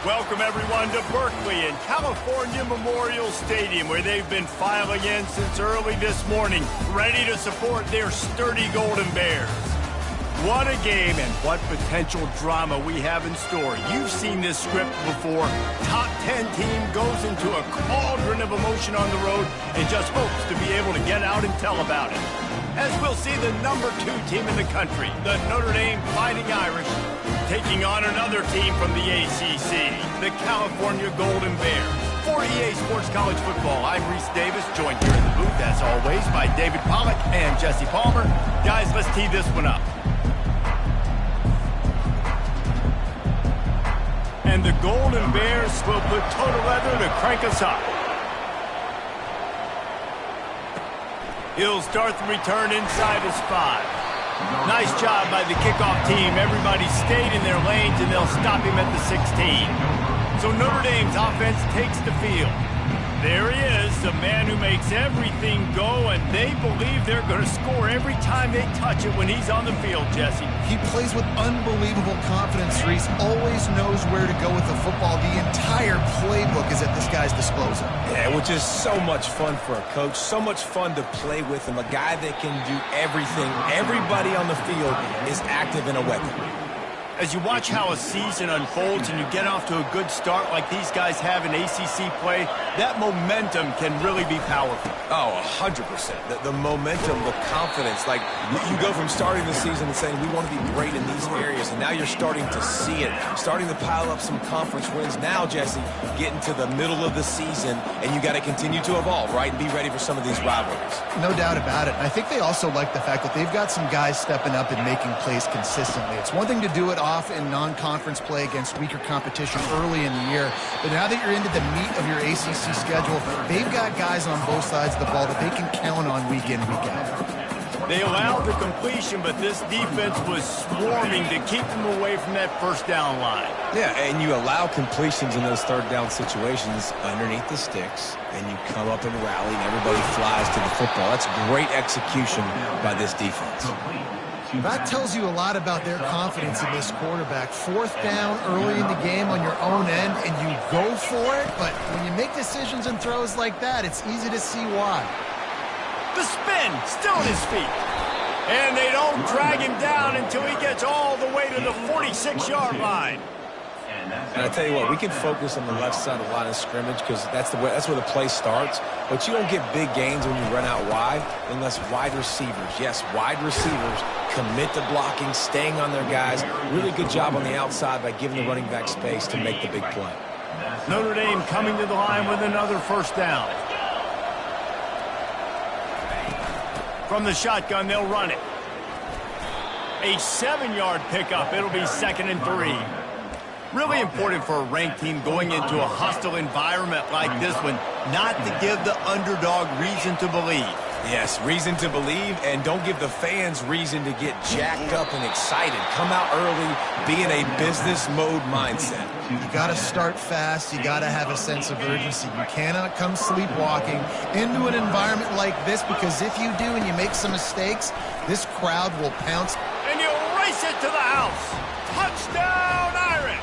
Welcome, everyone, to Berkeley and California Memorial Stadium, where they've been filing in since early this morning, ready to support their sturdy Golden Bears. What a game and what potential drama we have in store. You've seen this script before. Top 10 team goes into a cauldron of emotion on the road and just hopes to be able to get out and tell about it. As we'll see the number 2 team in the country, the Notre Dame Fighting Irish, taking on another team from the ACC, the California Golden Bears. For EA Sports College Football, I'm Rzsl Davis, joined here in the booth, as always, by David Pollack and Jesse Palmer. Guys, let's tee this one up. And the Golden Bears will put total leather to crank us up. He'll start the return inside his 5. Nice job by the kickoff team. Everybody stayed in their lanes, and they'll stop him at the 16. So Notre Dame's offense takes the field. There he is, the man who makes everything go, and they believe they're going to score every time they touch it when he's on the field, Jesse. He plays with unbelievable confidence, Rzsl. Always knows where to go with the football. The entire playbook is at this guy's disposal. Yeah, which is so much fun for a coach, so much fun to play with him, a guy that can do everything. Everybody on the field is active in a weapon. As you watch how a season unfolds and you get off to a good start like these guys have in ACC play, that momentum can really be powerful. Oh, 100%. The momentum, the confidence. Like, you go from starting the season and saying, we want to be great in these areas, and now you're starting to see it, starting to pile up some conference wins. Now, Jesse, getting to the middle of the season, and you got to continue to evolve, right, and be ready for some of these rivalries. No doubt about it. I think they also like the fact that they've got some guys stepping up and making plays consistently. It's one thing to do it off in non-conference play against weaker competition early in the year, but now that you're into the meat of your ACC schedule, they've got guys on both sides of the ball that they can count on week in, week out. They allowed the completion, but this defense was swarming to keep them away from that first down line. Yeah, and you allow completions in those third down situations underneath the sticks, and you come up and rally, and everybody flies to the football. That's great execution by this defense. That tells you a lot about their confidence in this quarterback. 4th down early in the game on your own end, and you go for it, but when you make decisions and throws like that, it's easy to see why. The spin, still at his feet. And they don't drag him down until he gets all the way to the 46-yard line. And I tell you what, we can focus on the left side of the line of scrimmage because that's where the play starts. But you don't get big gains when you run out wide unless wide receivers, yes, wide receivers commit to blocking, staying on their guys. Really good job on the outside by giving the running back space to make the big play. Notre Dame coming to the line with another first down. From the shotgun, they'll run it. A 7-yard pickup. It'll be 2nd and 3. Really important for a ranked team going into a hostile environment like this one, not to give the underdog reason to believe. Yes, reason to believe, and don't give the fans reason to get jacked up and excited. Come out early, be in a business mode mindset. You got to start fast. You got to have a sense of urgency. You cannot come sleepwalking into an environment like this, because if you do and you make some mistakes, this crowd will pounce. And you'll race it to the house. Touchdown, Irish!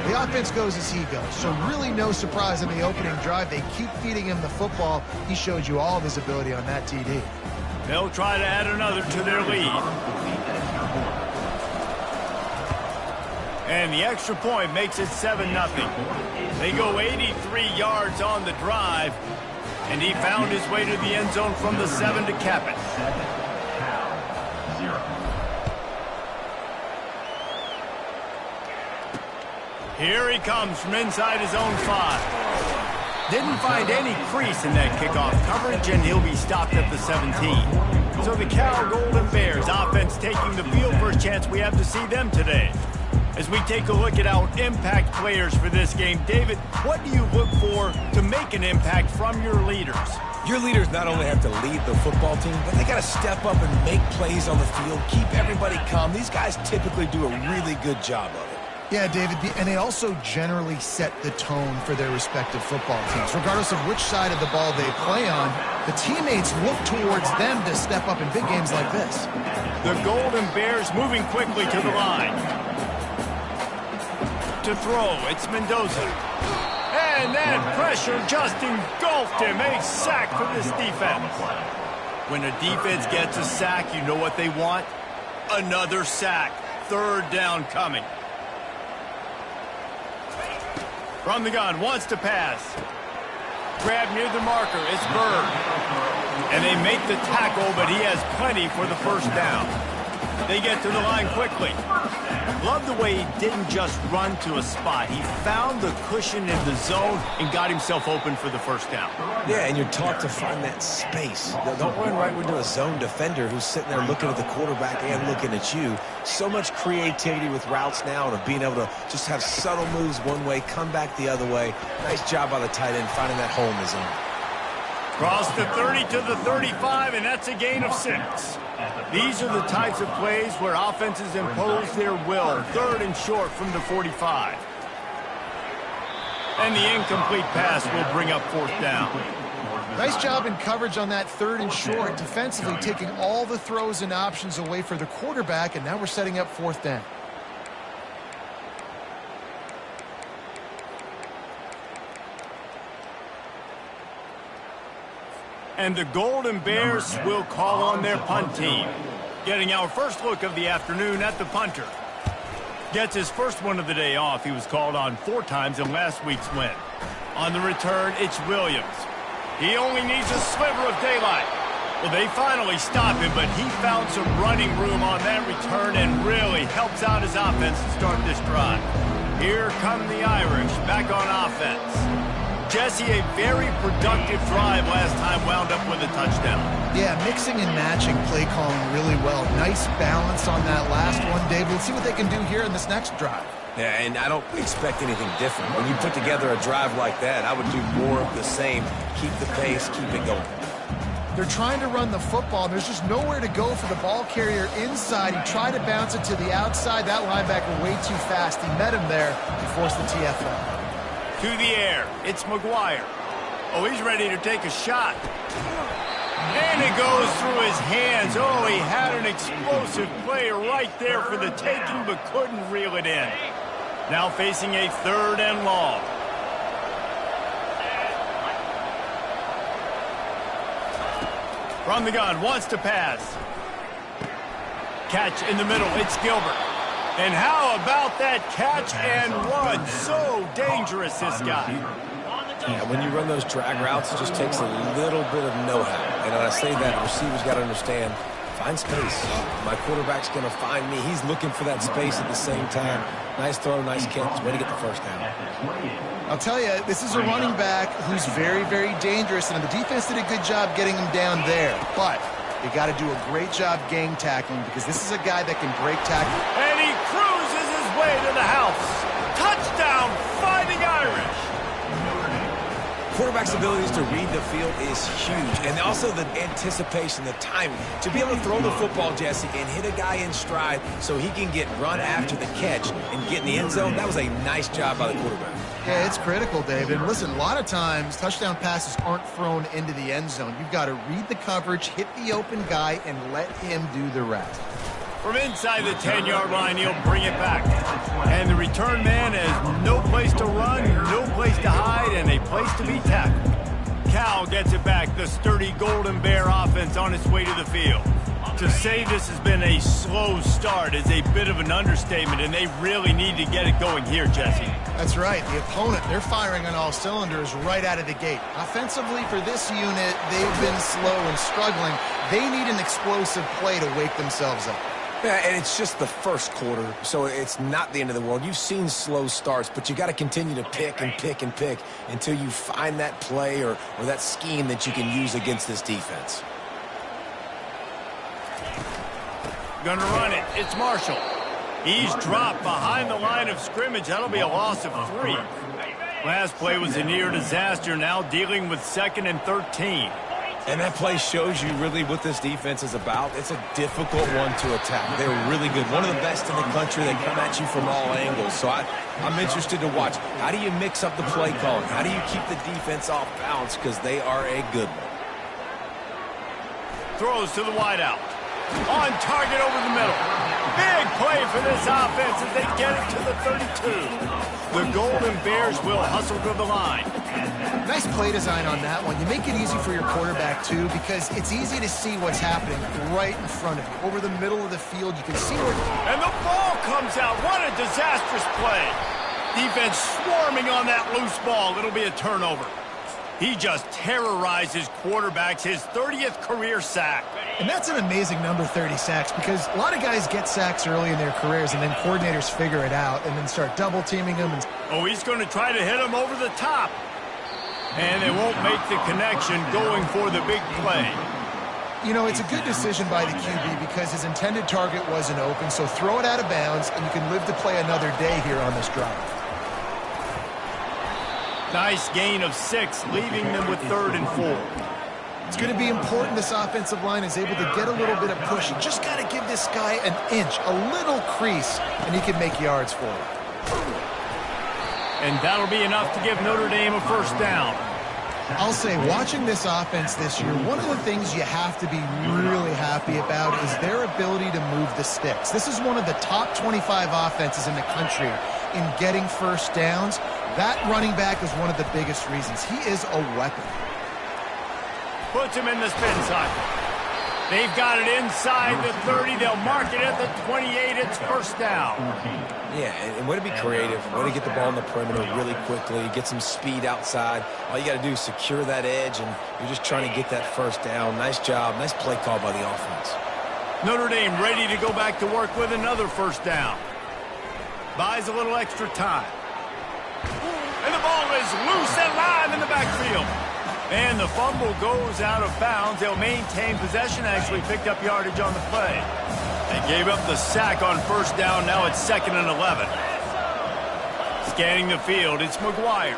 The offense goes as he goes, so really no surprise in the opening drive. They keep feeding him the football. He showed you all of his ability on that TD. They'll try to add another to their lead. And the extra point makes it 7-0. They go 83 yards on the drive, and he found his way to the end zone from the 7 to cap it. Here he comes from inside his own 5. Didn't find any crease in that kickoff coverage, and he'll be stopped at the 17. So the Cal Golden Bears offense taking the field. First chance we have to see them today. As we take a look at our impact players for this game, David, what do you look for to make an impact from your leaders? Your leaders not only have to lead the football team, but they got to step up and make plays on the field, keep everybody calm. These guys typically do a really good job of it. Yeah, David, and they also generally set the tone for their respective football teams. Regardless of which side of the ball they play on, the teammates look towards them to step up in big games like this. The Golden Bears moving quickly to the line. to throw. It's Mendoza. And that pressure just engulfed him. A sack for this defense. When a defense gets a sack, you know what they want? Another sack. Third down coming. From the gun, wants to pass. Grab near the marker. It's Bird. And they make the tackle, but he has plenty for the first down. They get to the line quickly. Love the way he didn't just run to a spot. He found the cushion in the zone and got himself open for the first down. Yeah, and you're taught to find that space. Don't run right into a zone defender who's sitting there looking at the quarterback and looking at you. So much creativity with routes now and of being able to just have subtle moves one way, come back the other way. Nice job by the tight end finding that hole in the zone. Cross the 30 to the 35, and that's a gain of 6. These are the types of plays where offenses impose their will. Third and short from the 45. And the incomplete pass will bring up fourth down. Nice job in coverage on that third and short, defensively taking all the throws and options away for the quarterback, and now we're setting up fourth down. And the Golden Bears will call on their punt team. Getting our first look of the afternoon at the punter. Gets his first one of the day off. He was called on 4 times in last week's win. On the return, it's Williams. He only needs a sliver of daylight. Well, they finally stop him, but he found some running room on that return and really helps out his offense to start this drive. Here come the Irish back on offense. Jesse, a very productive drive last time, wound up with a touchdown. Yeah, mixing and matching play calling really well. Nice balance on that last one, David. Let's see what they can do here in this next drive. Yeah, and I don't expect anything different. When you put together a drive like that, I would do more of the same. Keep the pace, keep it going. They're trying to run the football. There's just nowhere to go for the ball carrier inside. He tried to bounce it to the outside. That linebacker way too fast. He met him there and forced the TFL. To the air, it's McGuire. Oh, he's ready to take a shot. And it goes through his hands. Oh, he had an explosive play right there for the taking, but couldn't reel it in. Now facing a third and long. From the gun, wants to pass. Catch in the middle, it's Gilbert. And how about that catch and run? So dangerous, this guy. Yeah, when you run those drag routes, it just takes a little bit of know-how. And when I say that, the receivers got to understand, find space. My quarterback's going to find me. He's looking for that space at the same time. Nice throw, nice catch. Way to get the first down. I'll tell you, this is a running back who's very, very dangerous, and the defense did a good job getting him down there. But you got to do a great job gang tackling because this is a guy that can break tackle. And he cruises his way to the house. Touchdown, Fighting Irish. Quarterback's abilities to read the field is huge. And also the anticipation, the timing. To be able to throw the football, Jesse, and hit a guy in stride so he can get run after the catch and get in the end zone, that was a nice job by the quarterback. Yeah, it's critical, David. Listen, a lot of times touchdown passes aren't thrown into the end zone. You've got to read the coverage, hit the open guy, and let him do the rest. From inside the 10-yard line, he'll bring it back. And the return man has no place to run, no place to hide, and a place to be tackled. Cal gets it back. The sturdy Golden Bear offense on its way to the field. To say this has been a slow start is a bit of an understatement, and they really need to get it going here, Jesse. That's right. The opponent, they're firing on all cylinders right out of the gate. Offensively, for this unit, they've been slow and struggling. They need an explosive play to wake themselves up. Yeah, and it's just the first quarter, so it's not the end of the world. You've seen slow starts, but you got to continue to pick and pick and pick until you find that play or that scheme that you can use against this defense. Gonna run it. It's Marshall. He's dropped behind the line of scrimmage. That'll be a loss of 3. Last play was a near disaster, now dealing with 2nd and 13. And that play shows you really what this defense is about. It's a difficult one to attack. They're really good. One of the best in the country. They come at you from all angles. So I'm interested to watch. How do you mix up the play calling? How do you keep the defense off balance? Because they are a good one. Throws to the wideout. On target over the middle. Big play for this offense as they get it to the 32. The Golden Bears will hustle to the line. Nice play design on that one. You make it easy for your quarterback, too, because it's easy to see what's happening right in front of you. Over the middle of the field, you can see where... And the ball comes out. What a disastrous play. Defense swarming on that loose ball. It'll be a turnover. He just terrorizes quarterbacks, his 30th career sack. And that's an amazing number, 30 sacks, because a lot of guys get sacks early in their careers, and then coordinators figure it out and then start double-teaming them. Oh, he's going to try to hit him over the top. And they won't make the connection going for the big play. You know, it's a good decision by the QB because his intended target wasn't open, so throw it out of bounds, and you can live to play another day here on this drive. Nice gain of 6, leaving them with 3rd and 4. It's going to be important this offensive line is able to get a little bit of push. You just got to give this guy an inch, a little crease, and he can make yards for it. And that'll be enough to give Notre Dame a 1st down. I'll say, watching this offense this year, one of the things you have to be really happy about is their ability to move the sticks. This is one of the top 25 offenses in the country in getting 1st downs. That running back is one of the biggest reasons. He is a weapon. Puts him in the spin cycle. They've got it inside the 30. They'll mark it at the 28. It's 1st down. Yeah, and way to be creative. Way to get the ball in the perimeter really quickly. Get some speed outside. All you got to do is secure that edge, and you're just trying to get that 1st down. Nice job. Nice play call by the offense. Notre Dame ready to go back to work with another 1st down. Buys a little extra time. And the ball is loose and live in the backfield. And the fumble goes out of bounds. They'll maintain possession. Actually picked up yardage on the play. They gave up the sack on 1st down. Now it's 2nd and 11. Scanning the field, it's McGuire.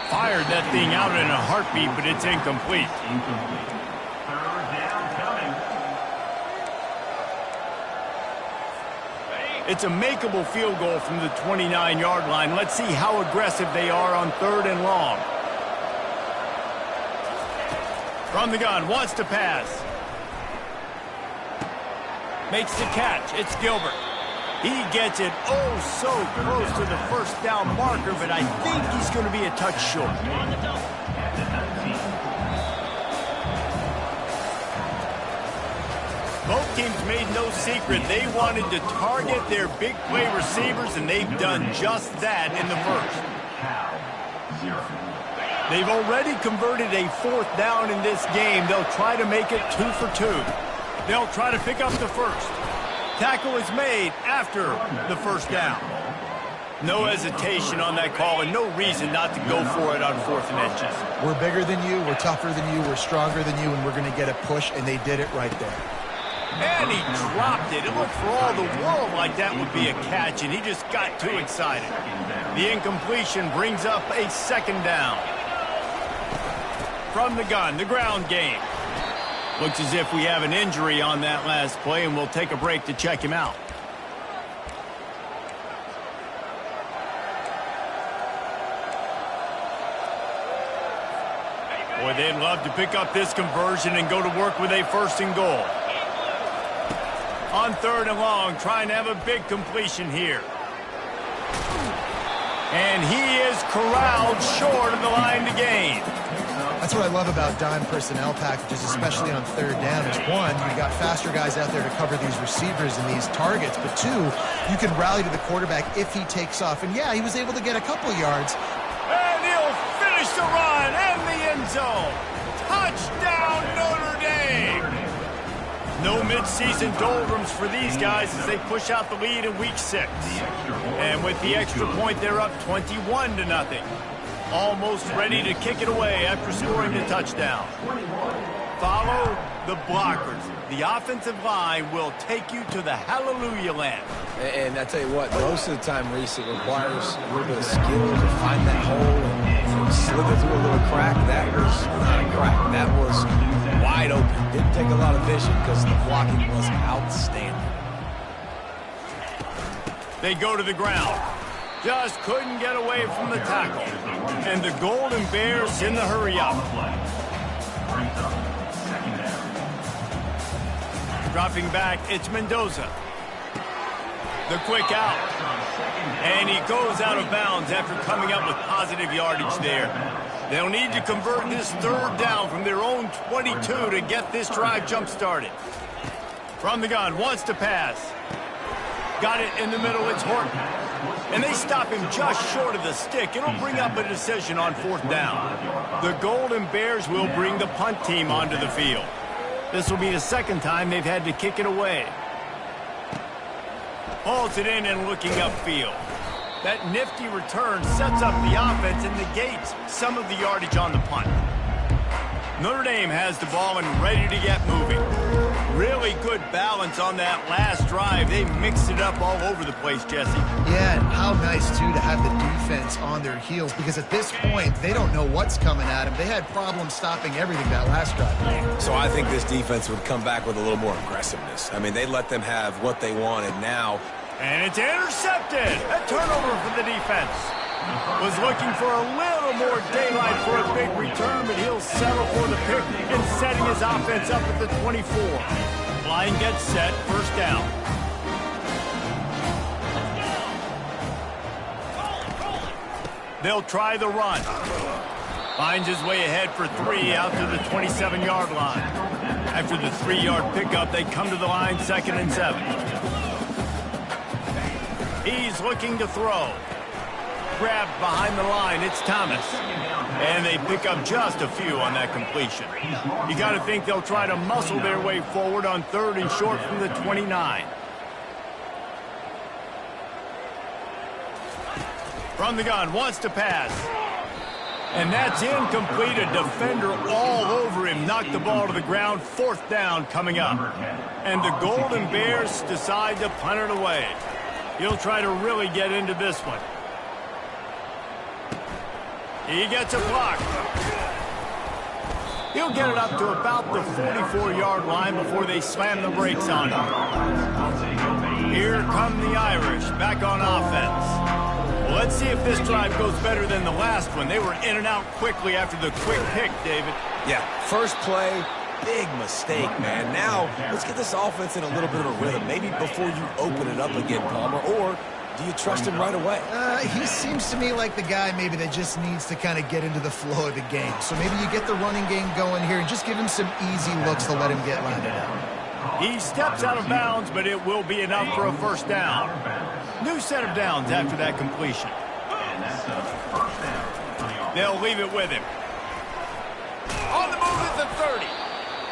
Fired that thing out in a heartbeat, but it's incomplete. It's a makeable field goal from the 29-yard line. Let's see how aggressive they are on 3rd and long. From the gun, wants to pass. Makes the catch. It's Gilbert. He gets it oh so close to the 1st down marker, but I think he's going to be a touch short. Both teams made no secret. They wanted to target their big play receivers, and they've done just that in the 1st. They've already converted a 4th down in this game. They'll try to make it 2 for 2. They'll try to pick up the 1st. Tackle is made after the 1st down. No hesitation on that call and no reason not to go for it on 4th and inches. We're bigger than you, we're tougher than you, we're stronger than you, and we're going to get a push, and they did it right there. And he dropped it. It looked for all the world like that would be a catch, and he just got too excited. The incompletion brings up a 2nd down. From the gun, the ground game. Looks as if we have an injury on that last play, and we'll take a break to check him out. Boy, they'd love to pick up this conversion and go to work with a 1st and goal. On 3rd and long, trying to have a big completion here. And he is corralled short of the line to gain. That's what I love about dime personnel packages, especially on 3rd down. Is one, you've got faster guys out there to cover these receivers and these targets, but 2, you can rally to the quarterback if he takes off. And yeah, he was able to get a couple yards. And he'll finish the run and the end zone. Touchdown, Notre Dame. No midseason doldrums for these guys as they push out the lead in week 6. And with the extra point, they're up 21-0. Almost ready to kick it away after scoring the touchdown. Follow the blockers. The offensive line will take you to the hallelujah land. And I tell you what, most of the time, Reese, it requires a little bit of skill to find that hole and slither through a little crack. That was not a crack. That was wide open. Didn't take a lot of vision because the blocking was outstanding. They go to the ground. Just couldn't get away from the tackle. And the Golden Bears in the hurry-up. Dropping back, it's Mendoza. The quick out. And he goes out of bounds after coming up with positive yardage there. They'll need to convert this third down from their own 22 to get this drive jump-started. From the gun, wants to pass. Got it in the middle, it's Horton. And they stop him just short of the stick. It'll bring up a decision on fourth down. The Golden Bears will bring the punt team onto the field. This will be the second time they've had to kick it away. Hauls it in and looking upfield. That nifty return sets up the offense and negates some of the yardage on the punt. Notre Dame has the ball and ready to get moving. Really good balance on that last drive. They mixed it up all over the place, Jesse. Yeah, and how nice, too, to have the defense on their heels, because at this point, they don't know what's coming at them. They had problems stopping everything that last drive. So I think this defense would come back with a little more aggressiveness. I mean, they let them have what they wanted now. And it's intercepted. A turnover for the defense. Was looking for a little more daylight for a big return, but he'll settle for the pick and setting his offense up at the 24. Line gets set, first down. They'll try the run. Finds his way ahead for 3 out to the 27-yard line. After the 3-yard pickup, they come to the line, 2nd and 7. He's looking to throw. Grabbed behind the line, it's Thomas. And they pick up just a few on that completion. You got to think they'll try to muscle their way forward on 3rd and short from the 29. From the gun, wants to pass. And that's incomplete. A defender all over him. Knocked the ball to the ground. 4th down coming up. And the Golden Bears decide to punt it away. He'll try to really get into this one. He gets a block. He'll get it up to about the 44-yard line before they slam the brakes on him. Here come the Irish back on offense. Well, let's see if this drive goes better than the last one. They were in and out quickly after the quick pick, David. Yeah, first play, big mistake, man. Now, let's get this offense in a little bit of a rhythm. Maybe before you open it up again, Palmer, or do you trust him right away? He seems to me like the guy maybe that just needs to kind of get into the flow of the game. So maybe you get the running game going here and just give him some easy looks to let him get landed out. He steps out of bounds, but it will be enough for a first down. New set of downs after that completion. They'll leave it with him. On the move at the 30.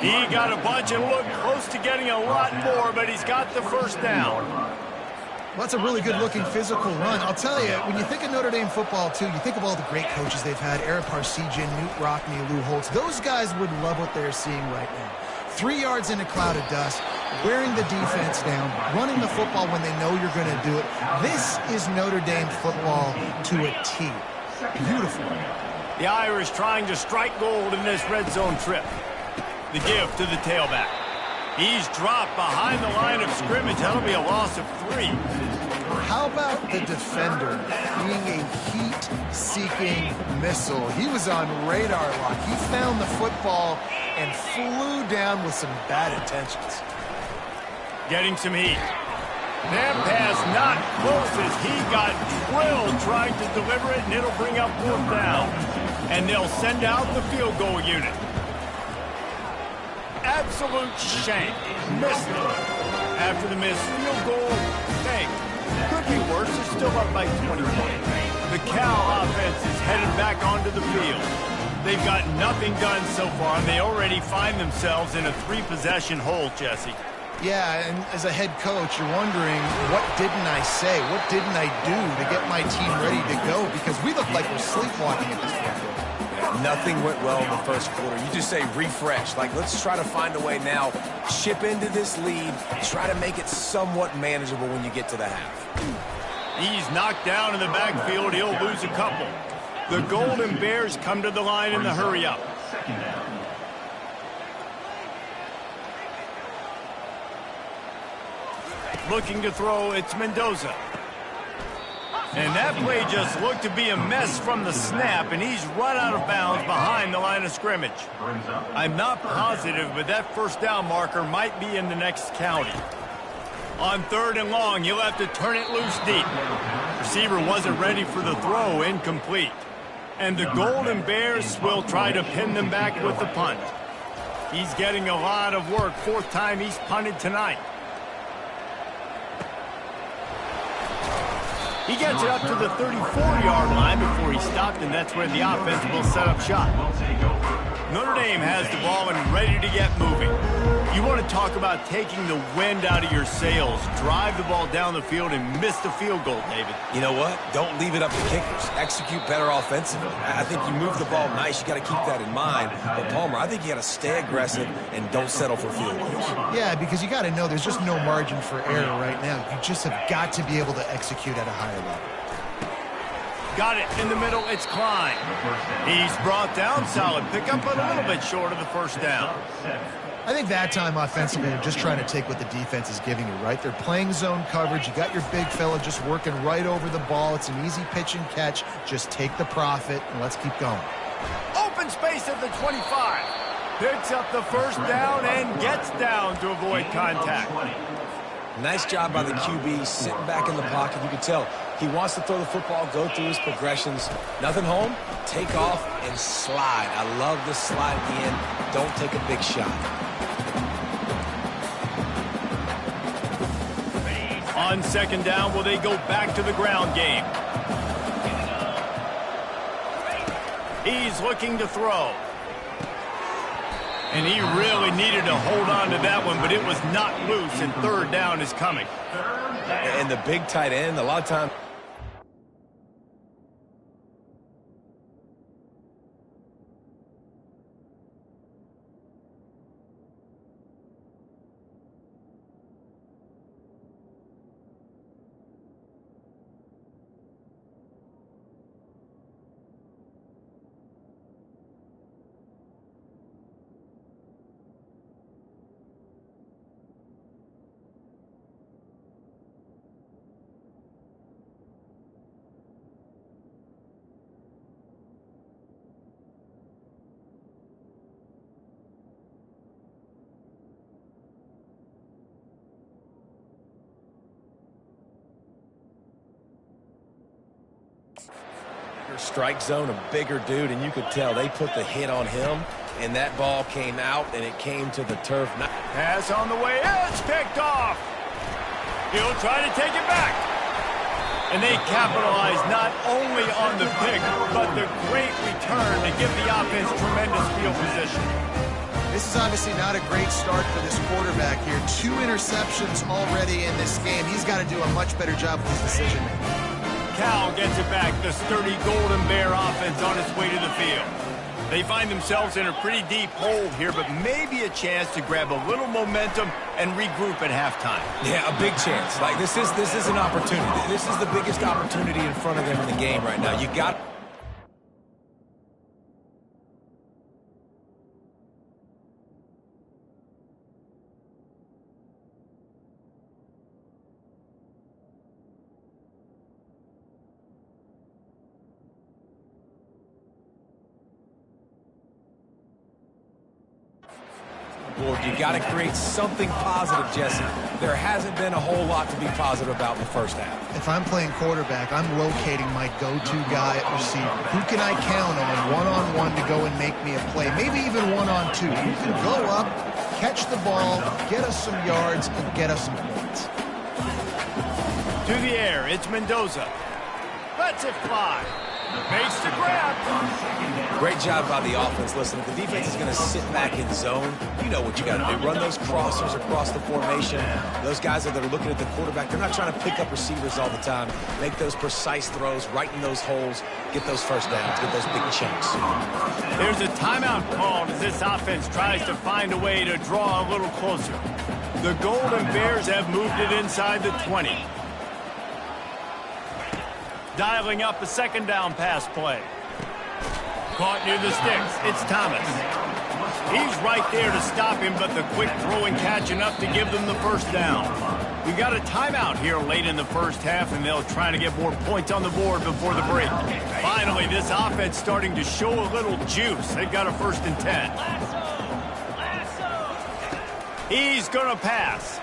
He got a bunch and looked close to getting a lot more, but he's got the first down. Well, that's a really good-looking physical run. I'll tell you, when you think of Notre Dame football, too, you think of all the great coaches they've had, Eric Parsegian, Newt Rockne, Lou Holtz. Those guys would love what they're seeing right now. 3 yards in a cloud of dust, wearing the defense down, running the football when they know you're going to do it. This is Notre Dame football to a T. Beautiful. The Irish trying to strike gold in this red zone trip. The give to the tailback. He's dropped behind the line of scrimmage. That'll be a loss of 3. How about the defender being a heat-seeking missile? He was on radar lock. He found the football and flew down with some bad intentions. Getting some heat. That pass not close as he got drilled trying to deliver it, and it'll bring up 4th down. And they'll send out the field goal unit. Absolute shank. Missed it. After the missed field goal, thank. Could be worse. They're still up by 21. The Cal offense is headed back onto the field. They've got nothing done so far, and they already find themselves in a 3-possession hole, Jesse. Yeah, and as a head coach, you're wondering, what didn't I say? What didn't I do to get my team ready to go? Because we look like we're sleepwalking at this point. Nothing went well in the first quarter. You just say refresh. Like, let's try to find a way now. Chip into this lead. Try to make it somewhat manageable when you get to the half. He's knocked down in the backfield. He'll lose a couple. The Golden Bears come to the line in the hurry-up. Looking to throw, it's Mendoza. And that play just looked to be a mess from the snap, and he's run out of bounds behind the line of scrimmage. I'm not positive, but that first down marker might be in the next county. On 3rd and long, he'll have to turn it loose deep. Receiver wasn't ready for the throw, incomplete. And the Golden Bears will try to pin them back with the punt. He's getting a lot of work. 4th time he's punted tonight. He gets it up to the 34-yard line before he stopped, and that's where the offense will set up shop. Notre Dame has the ball and ready to get moving. You want to talk about taking the wind out of your sails. Drive the ball down the field and miss the field goal, David. You know what? Don't leave it up to kickers. Execute better offensively. I think you move the ball nice. You got to keep that in mind. But, Palmer, I think you got to stay aggressive and don't settle for field goals. Yeah, because you got to know there's just no margin for error right now. You just have got to be able to execute at a higher level. Got it in the middle. It's Klein. He's brought down. Solid pickup, but a little bit short of the first down. I think that time offensively, they're just trying to take what the defense is giving you, right? They're playing zone coverage. You got your big fella just working right over the ball. It's an easy pitch and catch. Just take the profit, and let's keep going. Open space at the 25. Picks up the first down and gets down to avoid contact. Nice job by the QB, sitting back in the pocket. You can tell he wants to throw the football, go through his progressions. Nothing home, take off, and slide. I love this slide at the end. Don't take a big shot. On 2nd down, will they go back to the ground game? He's looking to throw. And he really needed to hold on to that one, but it was not loose, and 3rd down is coming. And the big tight end, a lot of times. Strike zone, a bigger dude, and you could tell they put the hit on him, and that ball came out, and it came to the turf. Pass on the way, it's picked off. He'll try to take it back. And they capitalize not only on the pick, but the great return to give the offense tremendous field position. This is obviously not a great start for this quarterback here. 2 interceptions already in this game. He's got to do a much better job with his decision-making. Cal gets it back. The sturdy Golden Bear offense on its way to the field. They find themselves in a pretty deep hole here, but maybe a chance to grab a little momentum and regroup at halftime. Yeah, a big chance. Like this is an opportunity. This is the biggest opportunity in front of them in the game right now. You got. You got to create something positive, Jesse. There hasn't been a whole lot to be positive about in the first half. If I'm playing quarterback, I'm locating my go-to guy at receiver. Who can I count on one-on-one to go and make me a play? Maybe even one-on-two. Who can go up, catch the ball, get us some yards, and get us some points. To the air, it's Mendoza. Lets it fly. Makes the grab. Great job by the offense. Listen, if the defense is going to sit back in zone, you know what you got to do. Run those crossers across the formation. Those guys that are looking at the quarterback, they're not trying to pick up receivers all the time. Make those precise throws right in those holes. Get those first downs. Get those big chunks. There's a timeout called as this offense tries to find a way to draw a little closer. The Golden Bears have moved it inside the 20. Dialing up a 2nd down pass play. Caught near the sticks. It's Thomas. He's right there to stop him, but the quick throw and catch enough to give them the first down. We got a timeout here late in the first half, and they'll try to get more points on the board before the break. Finally, this offense starting to show a little juice. They've got a 1st and 10. He's going to pass.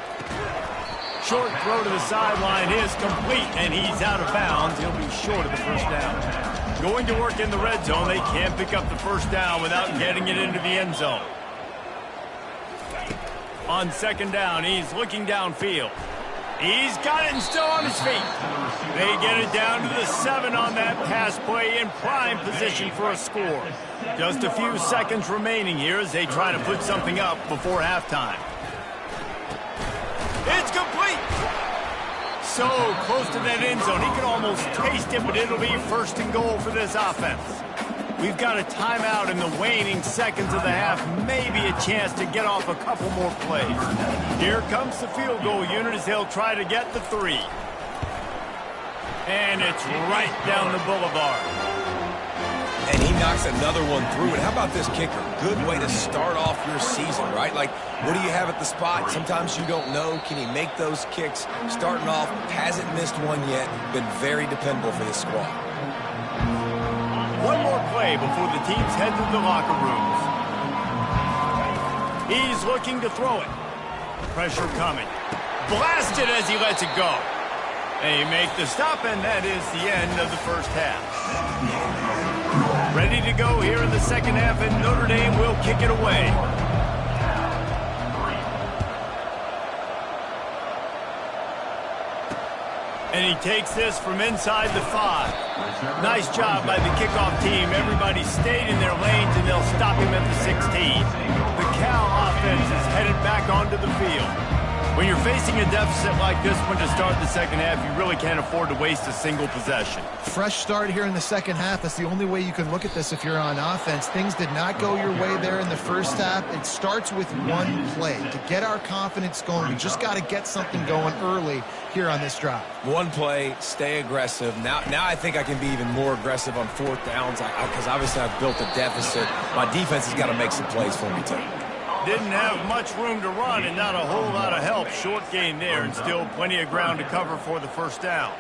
Short throw to the sideline is complete, and he's out of bounds. He'll be short of the first down. Going to work in the red zone. They can't pick up the first down without getting it into the end zone. On second down, he's looking downfield. He's got it and still on his feet. They get it down to the 7 on that pass play in prime position for a score. Just a few seconds remaining here as they try to put something up before halftime. It's complete. So close to that end zone. He could almost taste it, but it'll be first and goal for this offense. We've got a timeout in the waning seconds of the half. Maybe a chance to get off a couple more plays. Here comes the field goal unit as they'll try to get the 3. And it's right down the boulevard. And he knocks another one through. And how about this kicker? Good way to start off your season, right? Like, what do you have at the spot? Sometimes you don't know. Can he make those kicks? Starting off, hasn't missed one yet. Been very dependable for this squad. One more play before the teams head to the locker rooms. He's looking to throw it. Pressure coming. Blasted as he lets it go. They make the stop, and that is the end of the first half. Ready to go here in the second half, and Notre Dame will kick it away. And he takes this from inside the 5. Nice job by the kickoff team. Everybody stayed in their lanes, and they'll stop him at the 16. The Cal offense is headed back onto the field. When you're facing a deficit like this one to start the second half, you really can't afford to waste a single possession. Fresh start here in the second half. That's the only way you can look at this if you're on offense. Things did not go your way there in the first half. It starts with one play. To get our confidence going, we just got to get something going early here on this drive. One play, stay aggressive. Now I think I can be even more aggressive on fourth downs because obviously I've built a deficit. My defense has got to make some plays for me too. Didn't have much room to run and not a whole lot of help. Short gain there and still plenty of ground to cover for the first down.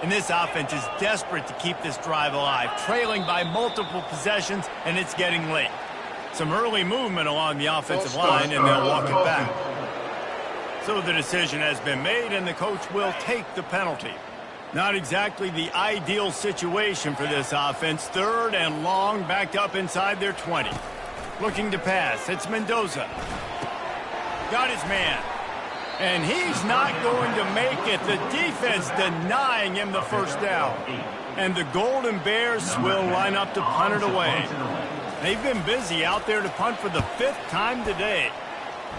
And this offense is desperate to keep this drive alive, trailing by multiple possessions, and it's getting late. Some early movement along the offensive line, and they'll walk it back. So the decision has been made, and the coach will take the penalty. Not exactly the ideal situation for this offense. Third and long, backed up inside their 20. Looking to pass. It's Mendoza. Got his man. And he's not going to make it. The defense denying him the first down. And the Golden Bears will line up to punt it away. They've been busy out there to punt for the 5th time today.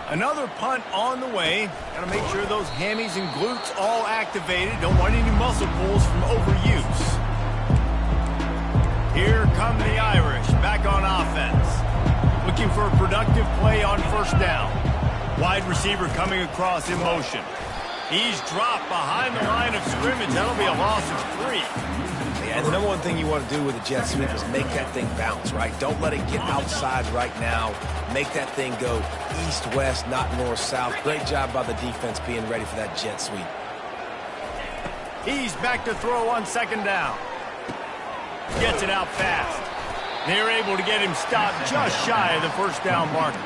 Another punt on the way. Got to make sure those hammies and glutes all activated. Don't want any muscle pulls from overuse. Here come the Irish back on offense. Looking for a productive play on first down. Wide receiver coming across in motion. He's dropped behind the line of scrimmage. That'll be a loss of 3. Yeah, and the number one thing you want to do with a jet sweep is make that thing bounce, right? Don't let it get outside right now. Make that thing go east-west, not north-south. Great job by the defense being ready for that jet sweep. He's back to throw on second down. Gets it out fast. They're able to get him stopped just shy of the first down marker.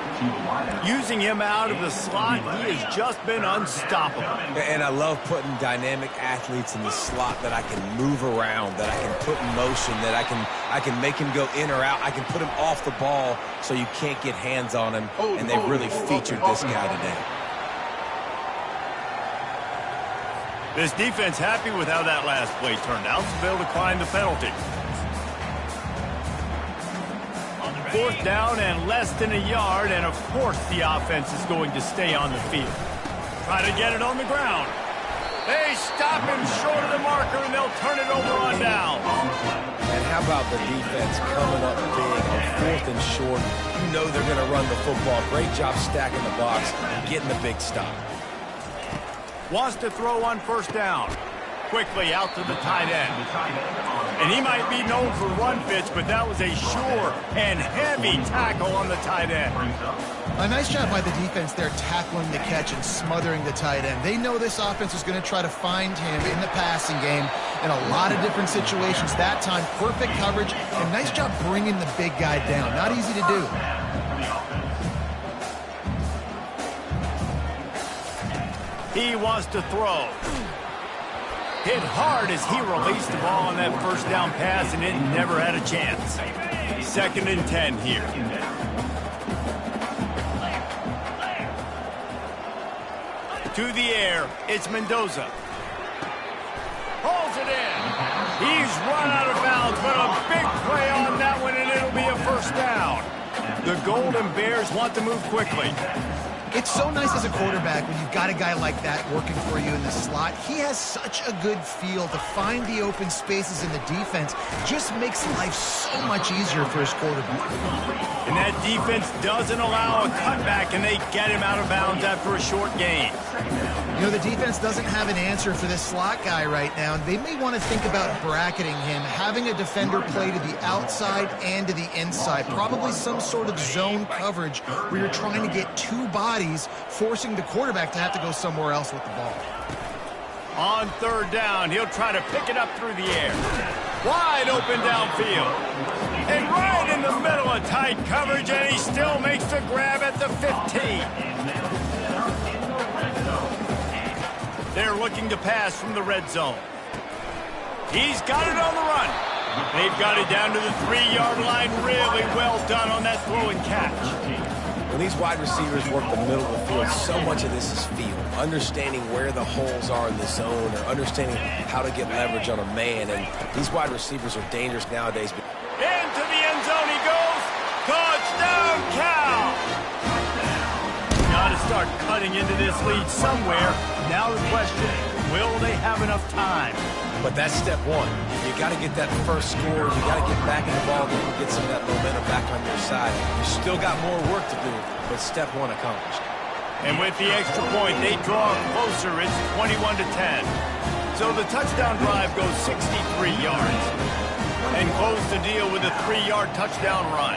Using him out of the slot, he has just been unstoppable. And I love putting dynamic athletes in the slot that I can move around, that I can put in motion, that I can make him go in or out. I can put him off the ball so you can't get hands on him, and they've really featured this guy today. This defense happy with how that last play turned out, so they'll decline the penalty. 4th down and less than a yard, and of course the offense is going to stay on the field. Try to get it on the ground. They stop him short of the marker, and they'll turn it over on down. And how about the defense coming up big on 4th and short? You know they're going to run the football. Great job stacking the box, getting the big stop. Wants to throw on first down. Quickly out to the tight end. And he might be known for run fits, but that was a sure and heavy tackle on the tight end. A nice job by the defense there, tackling the catch and smothering the tight end. They know this offense is going to try to find him in the passing game in a lot of different situations. That time, perfect coverage, and nice job bringing the big guy down. Not easy to do. He wants to throw. Hit hard as he released the ball on that first down pass, and it never had a chance. 2nd and 10 here. To the air, it's Mendoza. Pulls it in. He's run out of bounds, but a big play on that one, and it'll be a first down. The Golden Bears want to move quickly. It's so nice as a quarterback when you've got a guy like that working for you in the slot. He has such a good feel to find the open spaces in the defense. Just makes life so much easier for his quarterback. And that defense doesn't allow a cutback, and they get him out of bounds after a short gain. You know, the defense doesn't have an answer for this slot guy right now. They may want to think about bracketing him, having a defender play to the outside and to the inside. Probably some sort of zone coverage where you're trying to get two bodies, forcing the quarterback to have to go somewhere else with the ball. On 3rd down, he'll try to pick it up through the air. Wide open downfield. And right in the middle of tight coverage, and he still makes the grab at the 15. They're looking to pass from the red zone. He's got it on the run. They've got it down to the 3-yard line. Really well done on that throw and catch. When these wide receivers work the middle of the field, so much of this is feel. Understanding where the holes are in the zone, or understanding how to get leverage on a man. And these wide receivers are dangerous nowadays. Into the end zone he goes. Touchdown, Cal! Got to start cutting into this lead somewhere. Now the question, will they have enough time? But that's step one. You got to get that first score. You got to get back in the ball game and get some of that momentum back on your side. You still got more work to do, but step one accomplished. And with the extra point, they draw closer. It's 21-10. So the touchdown drive goes 63 yards. And close the deal with a 3-yard touchdown run.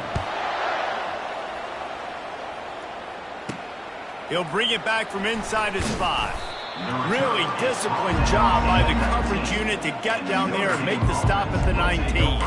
He'll bring it back from inside his 5. Really disciplined job by the coverage unit to get down there and make the stop at the 19.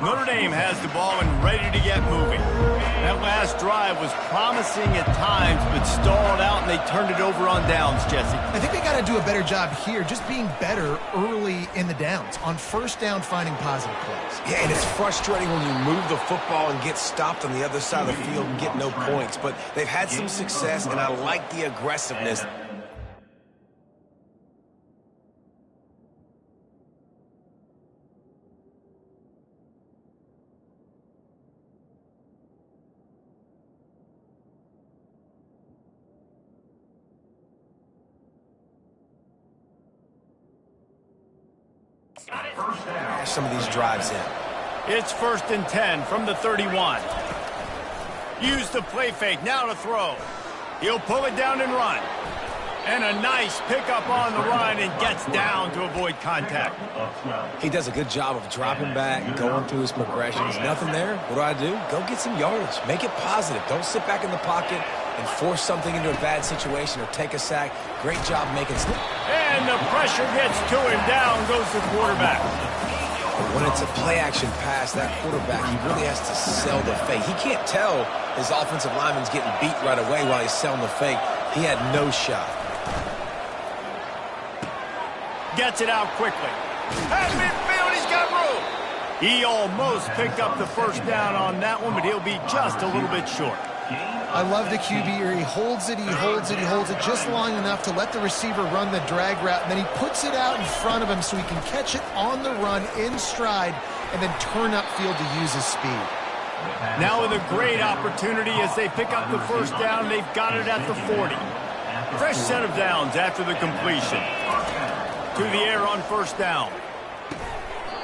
Notre Dame has the ball and ready to get moving. That last drive was promising at times, but stalled out, and they turned it over on downs, Jesse. I think they got to do a better job here, just being better early in the downs. On 1st down, finding positive plays. Yeah, and it's frustrating when you move the football and get stopped on the other side of the field and get no points. But they've had some success, and I like the aggressiveness. Some of these drives in. It's 1st and 10 from the 31. Use the play fake, now to throw. He'll pull it down and run. And a nice pickup on the run, and gets down to avoid contact. He does a good job of dropping back, going through his progressions. Nothing there. What do? Go get some yardage. Make it positive. Don't sit back in the pocket and force something into a bad situation or take a sack. Great job making stuff. And the pressure gets to him. Down goes the quarterback. When it's a play-action pass, that quarterback, he really has to sell the fake. He can't tell his offensive lineman's getting beat right away while he's selling the fake. He had no shot. Gets it out quickly. At midfield, he's got room. He almost picked up the first down on that one, but he'll be just a little bit short. I love the QB here. He holds it, he holds it, he holds it just long enough to let the receiver run the drag route, and then he puts it out in front of him so he can catch it on the run in stride and then turn upfield to use his speed. Now with a great opportunity as they pick up the first down, they've got it at the 40. Fresh set of downs after the completion. To the air on 1st down.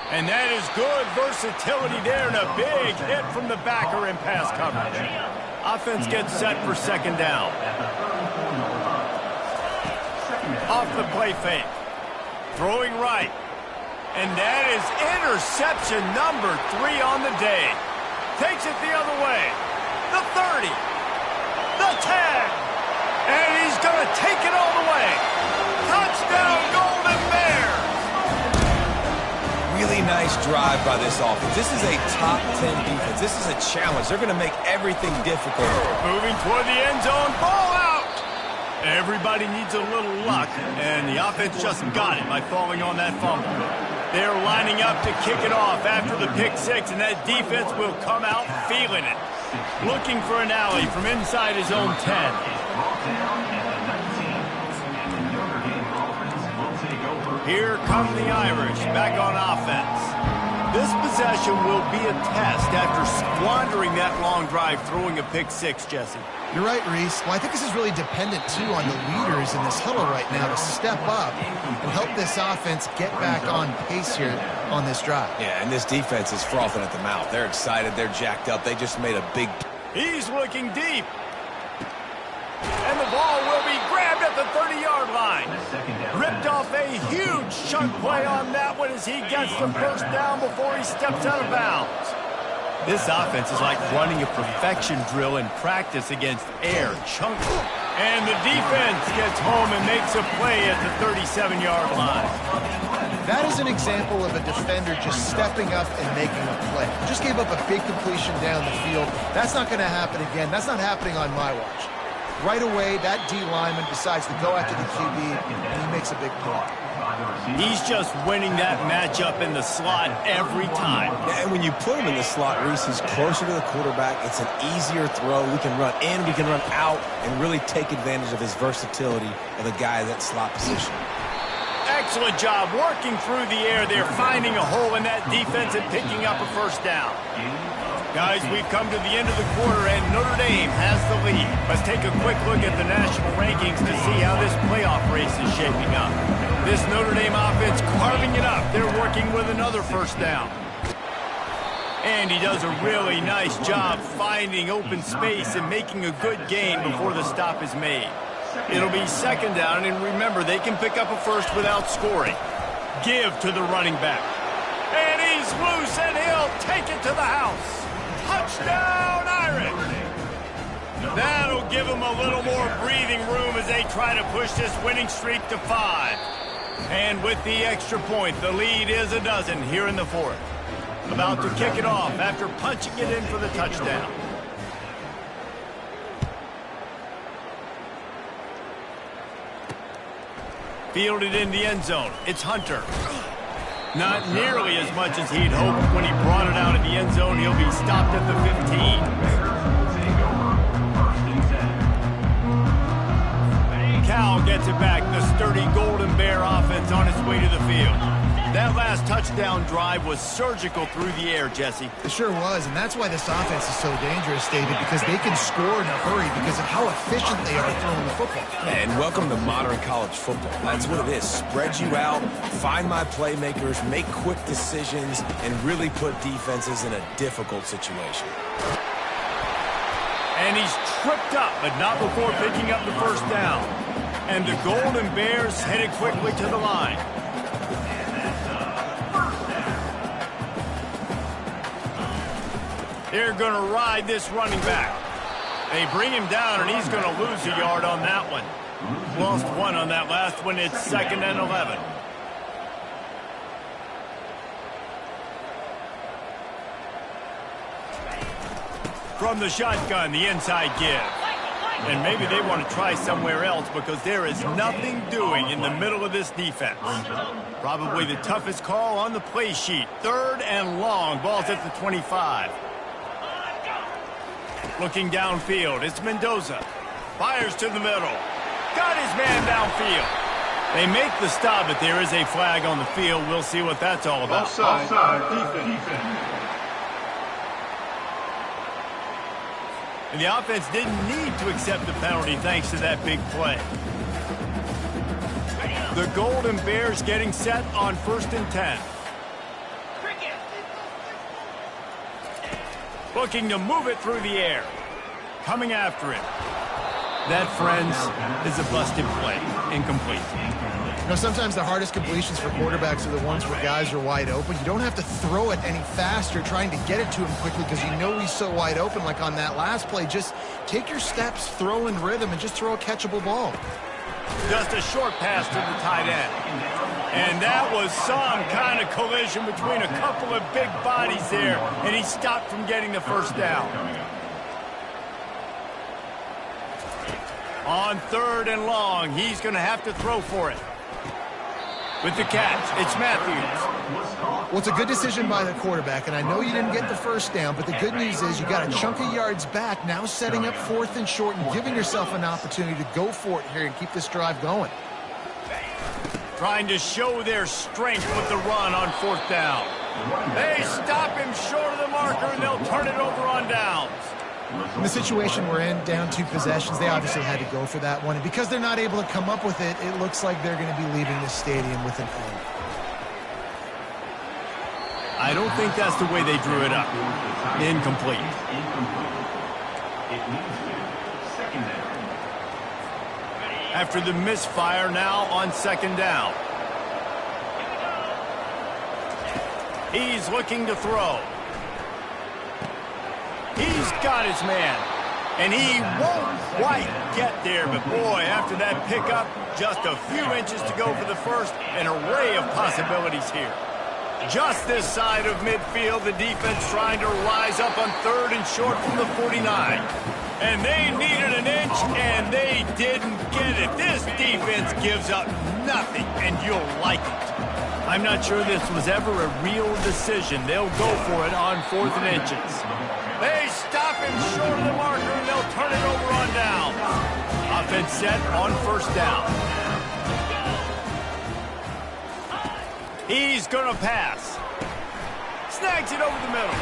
And that is good versatility there, and a big hit from the backer in pass coverage. Offense gets set for 2nd down. Off the play fake. Throwing right. And that is interception number 3 on the day. Takes it the other way. The 30. The 10. And he's going to take it all the way. Touchdown, Golden Bears. Really nice drive by this offense. This is a top 10 defense. This is a challenge. They're going to make everything difficult. Moving toward the end zone. Ball out. Everybody needs a little luck, and the offense just got it by falling on that fumble. They're lining up to kick it off after the pick six, and that defense will come out feeling it. Looking for an alley from inside his own 10. Here come the Irish back on offense. This possession will be a test after squandering that long drive throwing a pick six, Jesse. You're right, Reese. Well, I think this is really dependent, too, on the leaders in this huddle right now to step up and help this offense get back on pace here on this drive. Yeah, and this defense is frothing at the mouth. They're excited. They're jacked up. They just made a big... He's looking deep. And the ball will be grabbed at the 30-yard line. Ripped off a huge chunk play on that one as he gets the first down before he steps out of bounds. This offense is like running a perfection drill in practice against air chunks. And the defense gets home and makes a play at the 37-yard line. That is an example of a defender just stepping up and making a play. Just gave up a big completion down the field. That's not going to happen again. That's not happening on my watch. Right away, that D lineman decides to go after the QB, and he makes a big play. He's just winning that matchup in the slot every time. Yeah, and when you put him in the slot, Reese, he's closer to the quarterback. It's an easier throw. We can run in, we can run out, and really take advantage of his versatility of the guy in that slot position. Excellent job working through the air there, finding a hole in that defense and picking up a first down. Guys, we've come to the end of the quarter, and Notre Dame has the lead. Let's take a quick look at the national rankings to see how this playoff race is shaping up. This Notre Dame offense carving it up. They're working with another first down. And he does a really nice job finding open space and making a good gain before the stop is made. It'll be second down, and remember, they can pick up a first without scoring. Give to the running back. And he's loose, and he'll take it to the house. Touchdown, Irish! That'll give them a little more breathing room as they try to push this winning streak to 5. And with the extra point, the lead is a dozen here in the fourth. About to kick it off after punching it in for the touchdown. Fielded in the end zone. It's Hunter. Not nearly as much as he'd hoped when he brought it out of the end zone. He'll be stopped at the 15. Cal gets it back. The sturdy Golden Bear offense on its way to the field. That last touchdown drive was surgical through the air, Jesse. It sure was, and that's why this offense is so dangerous, David, because they can score in a hurry because of how efficient they are throwing the football. And welcome to modern college football. That's what it is. Spread you out, find my playmakers, make quick decisions, and really put defenses in a difficult situation. And he's tripped up, but not before picking up the first down. And the Golden Bears headed quickly to the line. They're going to ride this running back. They bring him down, and he's going to lose a yard on that one. Lost one on that last one. It's 2nd and 11. From the shotgun, the inside give. And maybe they want to try somewhere else because there is nothing doing in the middle of this defense. Probably the toughest call on the play sheet. 3rd and long. Ball's at the 25. Looking downfield, it's Mendoza. Fires to the middle. Got his man downfield. They make the stop, but there is a flag on the field. We'll see what that's all about. Offside, defense. And the offense didn't need to accept the penalty thanks to that big play. The Golden Bears getting set on 1st and 10. Looking to move it through the air. Coming after it. That, friends, is a busted play. Incomplete. You know, sometimes the hardest completions for quarterbacks are the ones where guys are wide open. You don't have to throw it any faster trying to get it to him quickly because you know he's so wide open like on that last play. Just take your steps, throw in rhythm, and just throw a catchable ball. Just a short pass to the tight end. And that was some kind of collision between a couple of big bodies there, and he stopped from getting the first down. On 3rd and long, he's going to have to throw for it. With the catch, it's Matthews. Well, it's a good decision by the quarterback, and I know you didn't get the first down, but the good news is you got a chunk of yards back, now setting up 4th and short and giving yourself an opportunity to go for it here and keep this drive going. Trying to show their strength with the run on 4th down. They stop him short of the marker, and they'll turn it over on downs. In the situation we're in, down 2 possessions, they obviously had to go for that one. And because they're not able to come up with it, it looks like they're going to be leaving the stadium with an L. I don't think that's the way they drew it up. Incomplete. After the misfire, now on 2nd down. He's looking to throw. He's got his man, and he won't quite get there. But, boy, after that pickup, just a few inches to go for the first. An array of possibilities here. Just this side of midfield, the defense trying to rise up on 3rd and short from the 49. And they needed an inch, and they didn't get it. This defense gives up nothing, and you'll like it. I'm not sure this was ever a real decision. They'll go for it on 4th and inches. They stop him short of the marker, and they'll turn it over on down. Offense set on 1st down. He's going to pass. Snags it over the middle.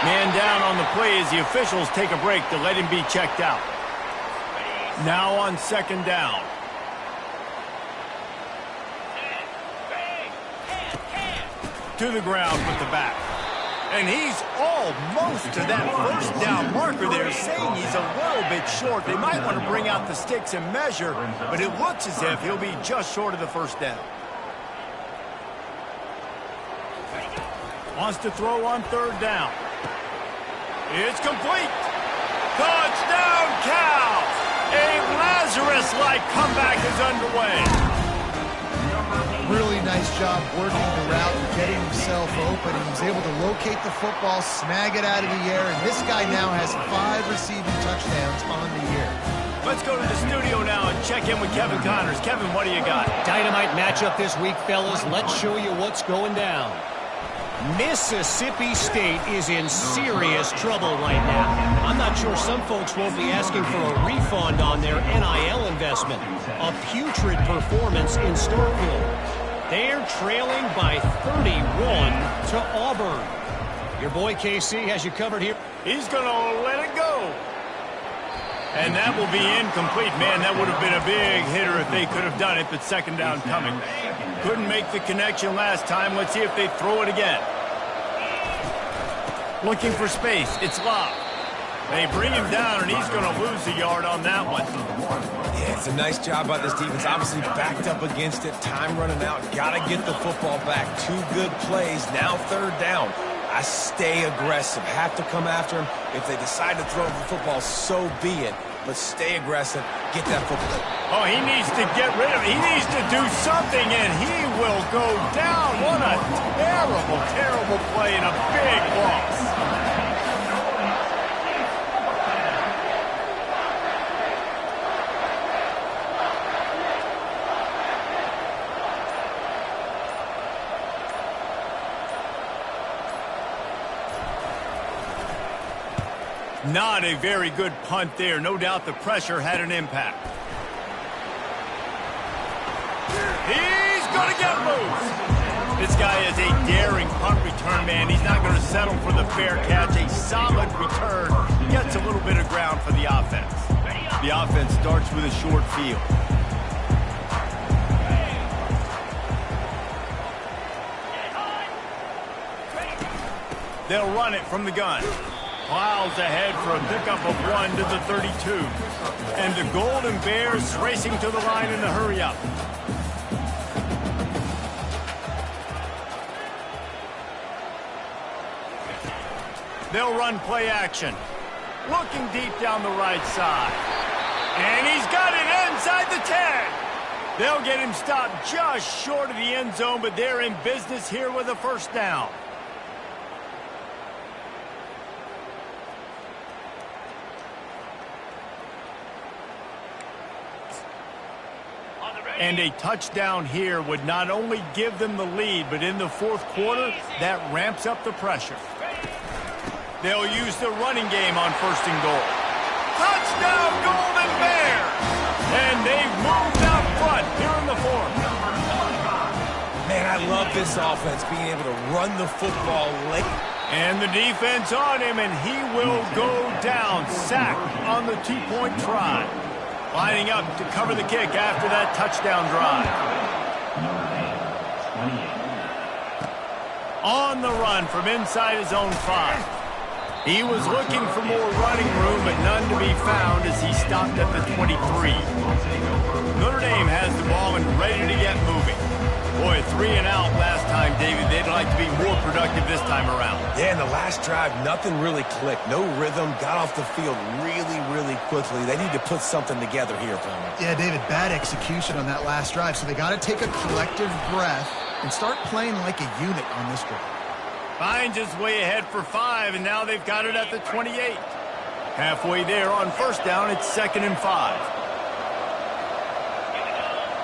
Man down on the play as the officials take a break to let him be checked out. Now on 2nd down. To the ground with the back. And he's almost to that 1st down marker there, saying he's a little bit short. They might want to bring out the sticks and measure, but it looks as if he'll be just short of the 1st down. Wants to throw on 3rd down. It's complete. Touchdown, Cows! A Lazarus-like comeback is underway. Really nice job working the route and getting himself open. He was able to locate the football, snag it out of the air, and this guy now has 5 receiving touchdowns on the year. Let's go to the studio now and check in with Kevin Connors. Kevin, what do you got? Dynamite matchup this week, fellas. Let's show you what's going down. Mississippi State is in serious trouble right now. I'm not sure some folks won't be asking for a refund on their NIL investment. A putrid performance in Starkville. They're trailing by 31 to Auburn. Your boy KC has you covered here. He's going to let it go. And that will be incomplete. Man, that would have been a big hitter if they could have done it, but 2nd down coming. Couldn't make the connection last time. Let's see if they throw it again. Looking for space. It's Love. They bring him down, and he's going to lose a yard on that one. Yeah, it's a nice job by this defense. Obviously backed up against it. Time running out. Got to get the football back. 2 good plays. Now 3rd down. I stay aggressive. Have to come after him. If they decide to throw the football, so be it. But stay aggressive. Get that football. Oh, he needs to get rid of it. He needs to do something, and he will go down. What a terrible, terrible play and a big loss. Not a very good punt there. No doubt the pressure had an impact. He's going to get loose. This guy is a daring punt return man. He's not going to settle for the fair catch. A solid return. Gets a little bit of ground for the offense. The offense starts with a short field. They'll run it from the gun. Plows ahead for a pickup of 1 to the 32. And the Golden Bears racing to the line in the hurry-up. They'll run play action. Looking deep down the right side. And he's got it inside the 10. They'll get him stopped just short of the end zone, but they're in business here with a 1st down. And a touchdown here would not only give them the lead, but in the fourth quarter, that ramps up the pressure. They'll use the running game on 1st and goal. Touchdown, Golden Bears! And they've moved out front here in the fourth. Man, I love this offense, being able to run the football late. And the defense on him, and he will go down. Sacked on the 2-point try. Lining up to cover the kick after that touchdown drive. On the run from inside his own 5. He was looking for more running room, but none to be found as he stopped at the 23. Notre Dame has the ball and ready to get moving. Boy, 3 and out last time, David. They'd like to be more productive this time around. Yeah, in the last drive, nothing really clicked. No rhythm. Got off the field really quickly. They need to put something together here, Palmer. Yeah, David, bad execution on that last drive, so they got to take a collective breath and start playing like a unit on this drive. Finds his way ahead for 5, and now they've got it at the 28. Halfway there on 1st down, it's 2nd and 5.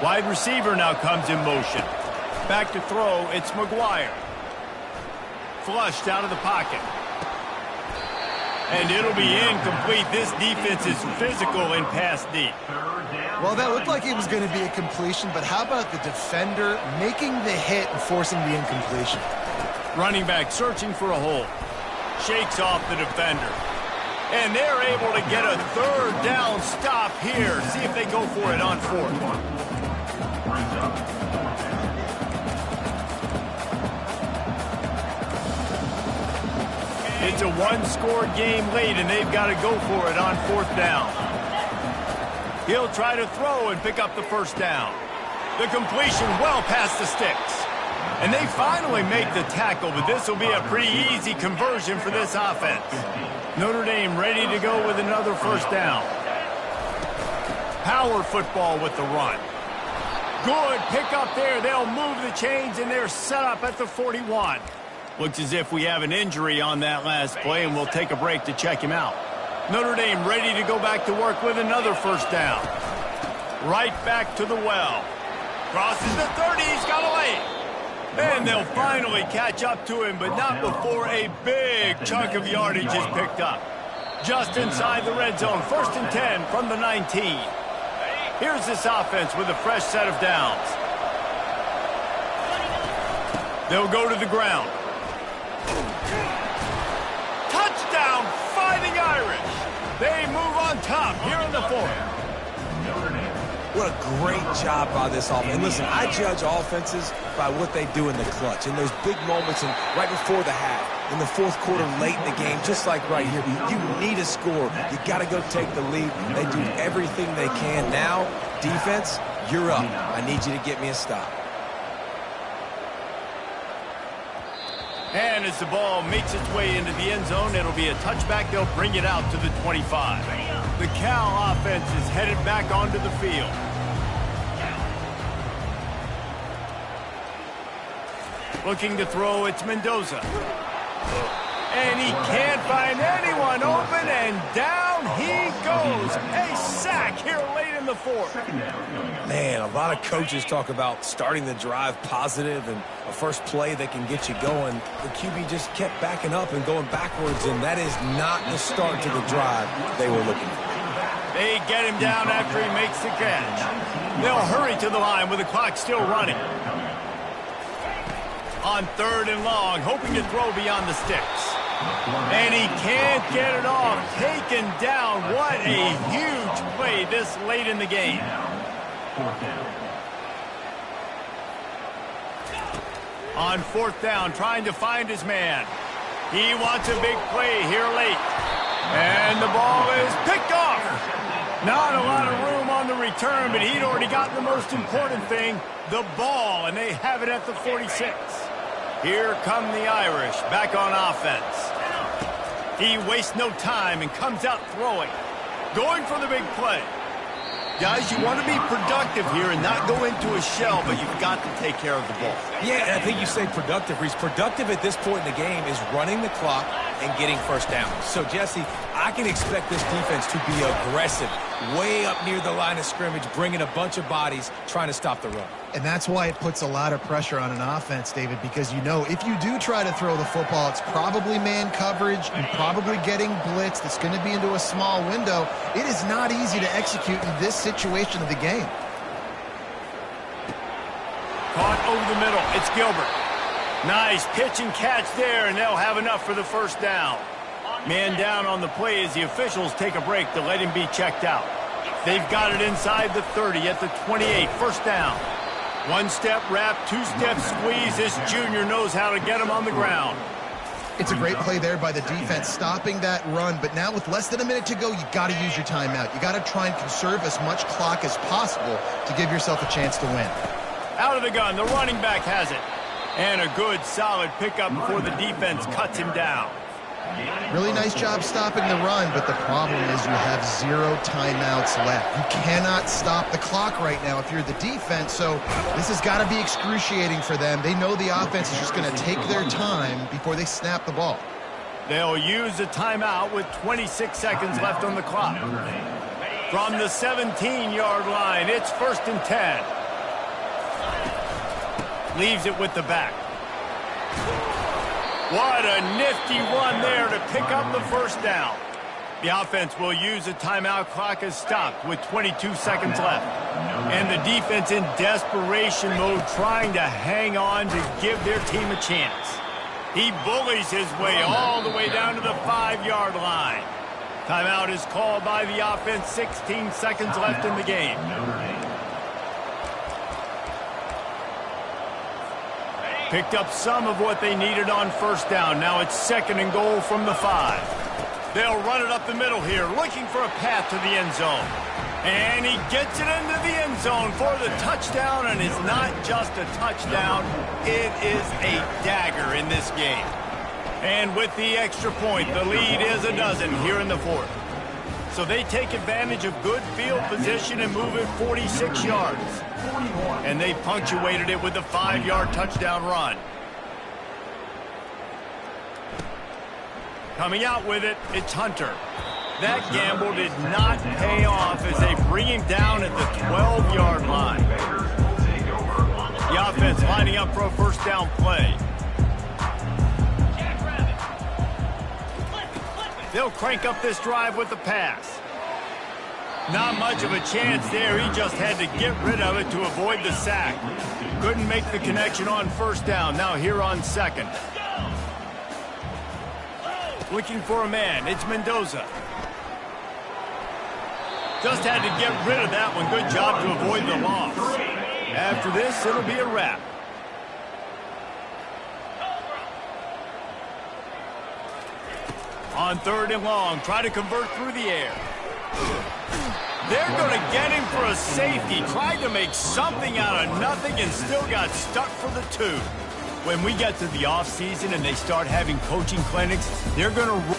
Wide receiver now comes in motion. Back to throw, it's McGuire. Flushed out of the pocket. And it'll be incomplete. This defense is physical in pass deep. Well, that looked like it was going to be a completion, but how about the defender making the hit and forcing the incompletion? Running back searching for a hole. Shakes off the defender. And they're able to get a 3rd down stop here. See if they go for it on 4th. It's a 1-score game late, and they've got to go for it on 4th down. He'll try to throw and pick up the 1st down. The completion well past the sticks. And they finally make the tackle, but this will be a pretty easy conversion for this offense. Notre Dame ready to go with another 1st down. Power football with the run. Good pick up there. They'll move the chains, and they're set up at the 41. Looks as if we have an injury on that last play, and we'll take a break to check him out. Notre Dame ready to go back to work with another 1st down. Right back to the well. Crosses the 30. He's got a lane. And they'll finally catch up to him, but not before a big chunk of yardage is picked up. Just inside the red zone, 1st and 10 from the 19. Here's this offense with a fresh set of downs. They'll go to the ground. Touchdown, Fighting Irish. They move on top here in the 4th. What a great job by this offense. And listen, I judge offenses by what they do in the clutch. In those big moments and right before the half, in the 4th quarter, late in the game, just like right here, you need a score. You got to go take the lead. They do everything they can. Now, defense, you're up. I need you to get me a stop. And as the ball makes its way into the end zone, it'll be a touchback. They'll bring it out to the 25. The Cal offense is headed back onto the field. Looking to throw, it's Mendoza. And he can't find anyone open, and down he goes. A sack here late in the 4th. Man, a lot of coaches talk about starting the drive positive and a first play that can get you going. The QB just kept backing up and going backwards, and that is not the start to the drive they were looking for. They get him down after he makes the catch. They'll hurry to the line with the clock still running. On 3rd and long, hoping to throw beyond the sticks. And he can't get it off. Taken down. What a huge play this late in the game. On 4th down, trying to find his man. He wants a big play here late. And the ball is picked off. Not a lot of room on the return, but he'd already got the most important thing, the ball, and they have it at the 46. Here come the Irish, back on offense. He wastes no time and comes out throwing. Going for the big play. Guys, you want to be productive here and not go into a shell, but you've got to take care of the ball. Yeah, and I think you say productive. He's productive at this point in the game is running the clock, and getting first down. So, Jesse, I can expect this defense to be aggressive, way up near the line of scrimmage, bringing a bunch of bodies, trying to stop the run. And that's why it puts a lot of pressure on an offense, David, because you know if you do try to throw the football, it's probably man coverage and probably getting blitzed. It's going to be into a small window. It is not easy to execute in this situation of the game. Caught over the middle. It's Gilbert. Nice pitch and catch there, and they'll have enough for the first down. Man down on the play as the officials take a break to let him be checked out. They've got it inside the 30 at the 28. First down. One-step wrap, two-step squeeze. This junior knows how to get him on the ground. It's a great play there by the defense, stopping that run. But now with less than a minute to go, you got to use your timeout. You got to try and conserve as much clock as possible to give yourself a chance to win. Out of the gun, the running back has it. And a good, solid pickup before the defense cuts him down. Really nice job stopping the run, but the problem is you have 0 timeouts left. You cannot stop the clock right now if you're the defense, so this has got to be excruciating for them. They know the offense is just going to take their time before they snap the ball. They'll use a timeout with 26 seconds left on the clock. From the 17-yard line, it's 1st and 10. Leaves it with the back. What a nifty run there to pick up the first down. The offense will use a timeout. Clock is stopped with 22 seconds left. And the defense in desperation mode trying to hang on to give their team a chance. He bullies his way all the way down to the 5-yard line. Timeout is called by the offense. 16 seconds left in the game. Picked up some of what they needed on first down. Now it's 2nd and goal from the 5. They'll run it up the middle here, looking for a path to the end zone. And he gets it into the end zone for the touchdown, and it's not just a touchdown, it is a dagger in this game. And with the extra point, the lead is a dozen here in the 4th. So they take advantage of good field position and move it 46 yards. And they punctuated it with a 5-yard touchdown run. Coming out with it, it's Hunter. That gamble did not pay off as they bring him down at the 12-yard line. The offense lining up for a first down play. They'll crank up this drive with the pass. Not much of a chance there. He just had to get rid of it to avoid the sack. Couldn't make the connection on first down. Now here on 2nd. Looking for a man. It's Mendoza. Just had to get rid of that one. Good job to avoid the loss. After this, it'll be a wrap. On 3rd and long, try to convert through the air. They're going to get him for a safety. Tried to make something out of nothing and still got stuck for the 2. When we get to the offseason and they start having coaching clinics, they're going to